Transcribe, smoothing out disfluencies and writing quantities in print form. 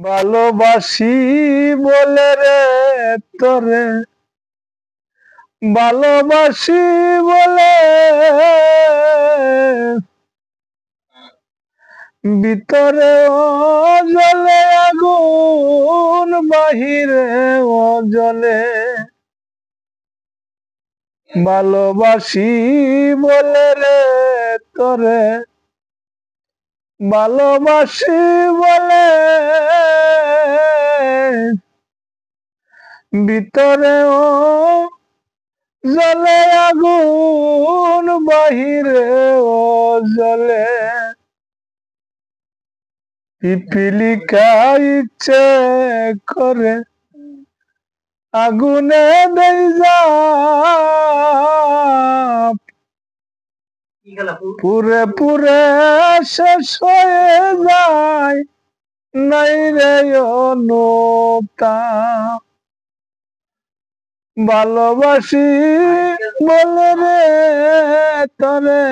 ভালোবাসি বলে রে তোরে, ভালোবাসি বলে ভিতরে জ্বলে আগুন, বাহিরে জ্বলে। ভালোবাসি বলে রে তোরে, ভালোবাসি বলে ভিতরে জ্বলে আগুন, বাহিরে জ্বলে। পিপিলিকা ইচ্ছে করে আগুনে দেই ঝাঁপ, পুরে পুরে শেষ হয়ে যায়, নাই রে অনুতাপ। ভালোবাসি বলে রে তোরে,